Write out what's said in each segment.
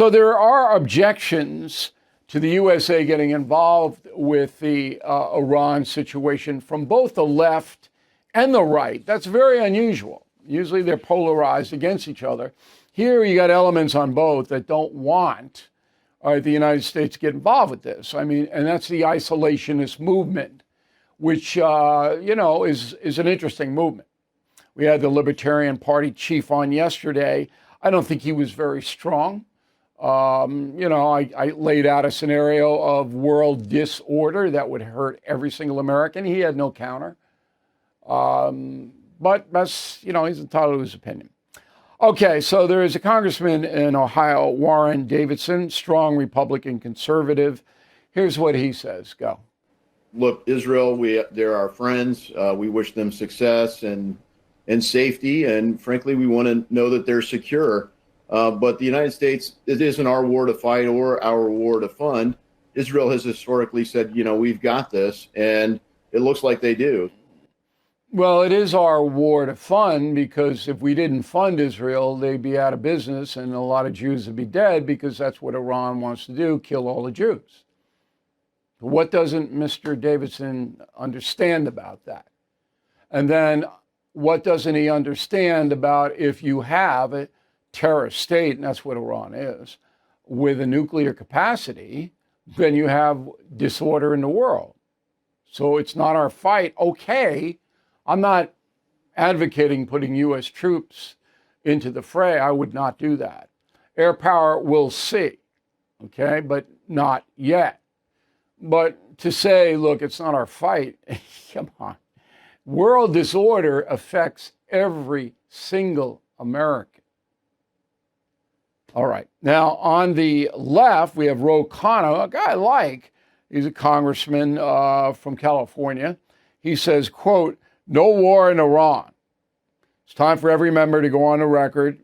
So there are objections to the USA getting involved with the Iran situation from both the left and the right. That's very unusual. Usually they're polarized against each other. Here you got elements on both that don't want the United States to get involved with this. I mean, and that's the isolationist movement, which, is an interesting movement. We had the Libertarian Party chief on yesterday. I don't think he was very strong. I laid out a scenario of world disorder that would hurt every single American. He had no counter. But that's, he's entitled to his opinion. Okay, so there is a congressman in Ohio, Warren Davidson, strong Republican conservative. Here's what he says. Go. Look, Israel, they're our friends. We wish them success and safety. And frankly, we want to know that they're secure. But the United States, it isn't our war to fight or our war to fund. Israel has historically said, we've got this, and it looks like they do. Well, it is our war to fund, because if we didn't fund Israel, they'd be out of business and a lot of Jews would be dead, because that's what Iran wants to do, kill all the Jews. What doesn't Mr. Davidson understand about that? And then what doesn't he understand about if you have a terrorist state, and that's what Iran is, with a nuclear capacity, then you have disorder in the world. So it's not our fight. Okay, I'm not advocating putting U.S. troops into the fray. I would not do that. Air power, we'll see, okay, but not yet. But to say, look, it's not our fight, come on. World disorder affects every single American. All right. Now, on the left, we have Ro Khanna, a guy I like. He's a congressman from California. He says, quote, "No war in Iran. It's time for every member to go on the record.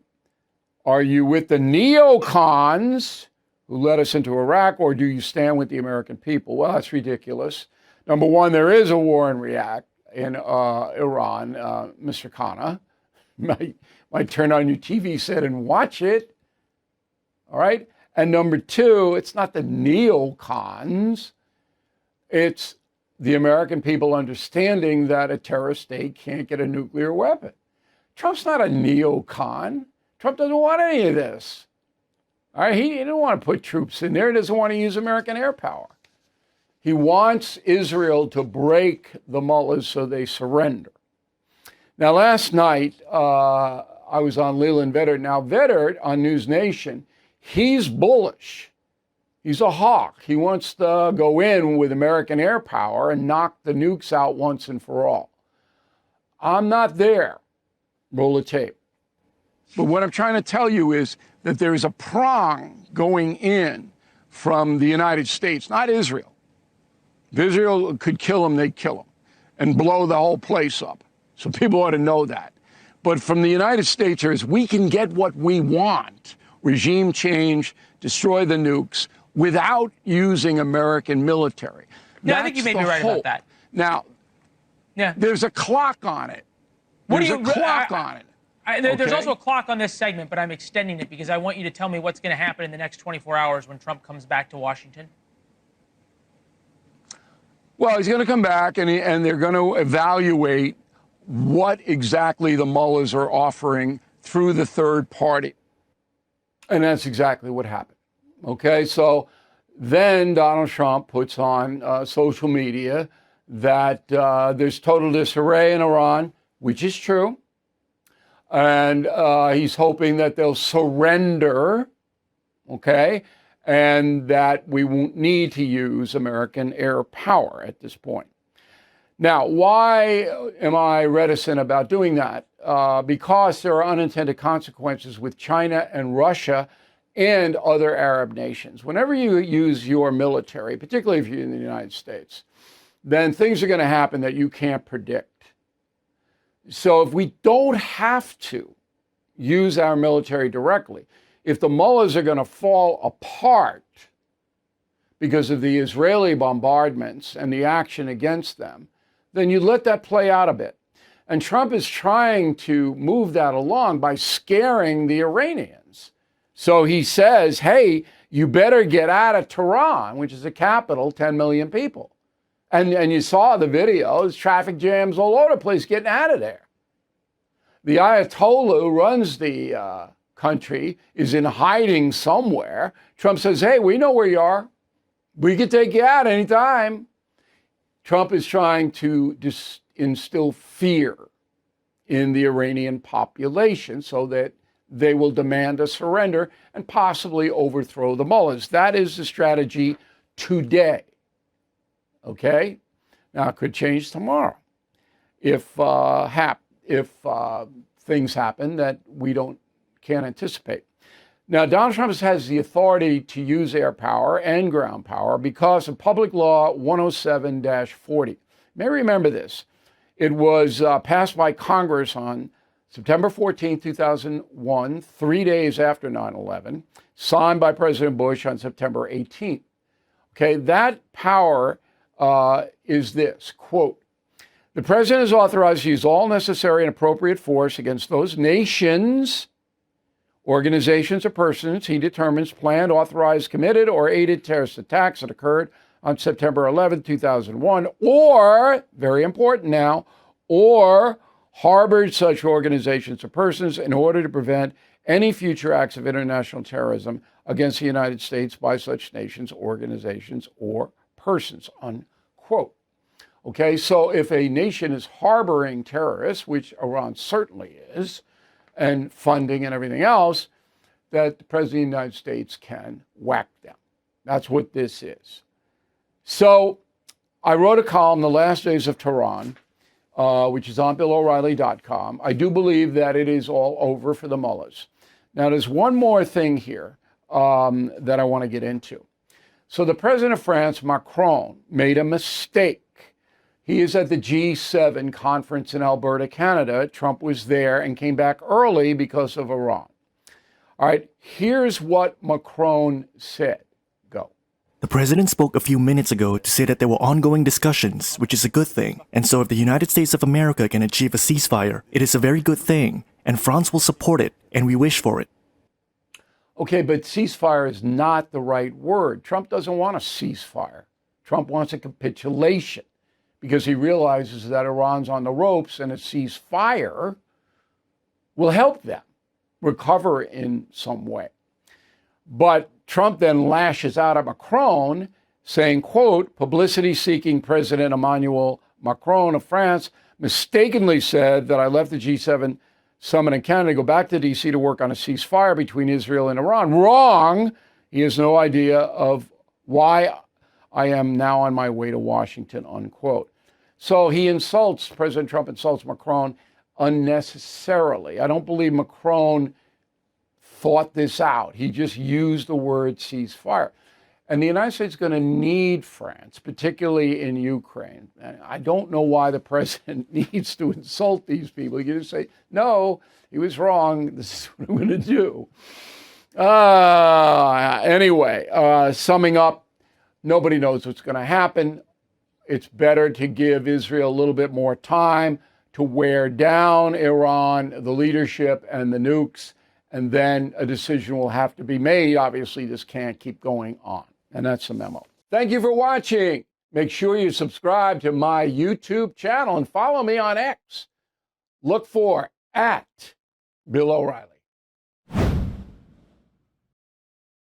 Are you with the neocons who led us into Iraq, or do you stand with the American people?" Well, that's ridiculous. Number one, there is a war in Iran, Mr. Khanna. Might turn on your TV set and watch it. All right. And number two, it's not the neocons. It's the American people understanding that a terrorist state can't get a nuclear weapon. Trump's not a neocon. Trump doesn't want any of this. All right. He didn't want to put troops in there. He doesn't want to use American air power. He wants Israel to break the mullahs so they surrender. Now, last night, I was on Leland Veddert. Now, Veddert on NewsNation, he's bullish. He's a hawk. He wants to go in with American air power and knock the nukes out once and for all. I'm not there. Roll the tape. But what I'm trying to tell you is that there is a prong going in from the United States, not Israel. If Israel could kill him, they'd kill him and blow the whole place up. So people ought to know that. But from the United States, we can get what we want, regime change, destroy the nukes, without using American military. Yeah, I think you may be right about that. Now, there's a clock on it. There's a clock on it. There's also a clock on this segment, but I'm extending it because I want you to tell me what's going to happen in the next 24 hours when Trump comes back to Washington. Well, he's going to come back and they're going to evaluate what exactly the mullahs are offering through the third party. And that's exactly what happened. Okay, so then Donald Trump puts on social media that there's total disarray in Iran, which is true. And he's hoping that they'll surrender, okay, and that we won't need to use American air power at this point. Now, why am I reticent about doing that? Because there are unintended consequences with China and Russia and other Arab nations. Whenever you use your military, particularly if you're in the United States, then things are going to happen that you can't predict. So if we don't have to use our military directly, if the mullahs are going to fall apart because of the Israeli bombardments and the action against them, then you let that play out a bit. And Trump is trying to move that along by scaring the Iranians, So he says, hey, you better get out of Tehran, which is the capital, 10 million people. And you saw the videos, traffic jams all over the place getting out of there. The Ayatollah who runs the country is in hiding somewhere. Trump says, hey, we know where you are. We can take you out anytime. Trump is trying to instill fear in the Iranian population so that they will demand a surrender and possibly overthrow the mullahs. That is the strategy today. Okay? Now, it could change tomorrow if things happen that we can't anticipate. Now, Donald Trump has the authority to use air power and ground power because of Public Law 107-40. You may remember this. It was passed by Congress on September 14, 2001, 3 days after 9/11, signed by President Bush on September 18th. Okay, that power is this, quote, the president is authorized to use all necessary and appropriate force against those nations, organizations, or persons he determines planned, authorized, committed, or aided terrorist attacks that occurred on September 11, 2001, or, very important now, or harbored such organizations or persons in order to prevent any future acts of international terrorism against the United States by such nations, organizations, or persons, unquote. Okay, so if a nation is harboring terrorists, which Iran certainly is, and funding and everything else, that the President of the United States can whack them. That's what this is. So I wrote a column, The Last Days of Tehran, which is on BillO'Reilly.com. I do believe that it is all over for the mullahs. Now, there's one more thing here that I want to get into. So the president of France, Macron, made a mistake. He is at the G7 conference in Alberta, Canada. Trump was there and came back early because of Iran. All right, here's what Macron said. Go. The president spoke a few minutes ago to say that there were ongoing discussions, which is a good thing. And so if the United States of America can achieve a ceasefire, it is a very good thing. And France will support it, and we wish for it. Okay, but ceasefire is not the right word. Trump doesn't want a ceasefire. Trump wants a capitulation because he realizes that Iran's on the ropes and a ceasefire will help them recover in some way. But Trump then lashes out at Macron saying, quote, publicity-seeking President Emmanuel Macron of France mistakenly said that I left the G7 summit in Canada to go back to D.C. to work on a ceasefire between Israel and Iran. Wrong. He has no idea of why I am now on my way to Washington, unquote. So President Trump insults Macron unnecessarily. I don't believe Macron thought this out. He just used the word ceasefire. And the United States is going to need France, particularly in Ukraine. And I don't know why the president needs to insult these people. You just say, no, he was wrong. This is what I'm going to do. Anyway, summing up, nobody knows what's going to happen. It's better to give Israel a little bit more time to wear down Iran, the leadership, and the nukes, and then a decision will have to be made. Obviously, this can't keep going on. And that's the memo. Thank you for watching. Make sure you subscribe to my YouTube channel and follow me on X. Look for @Bill O'Reilly.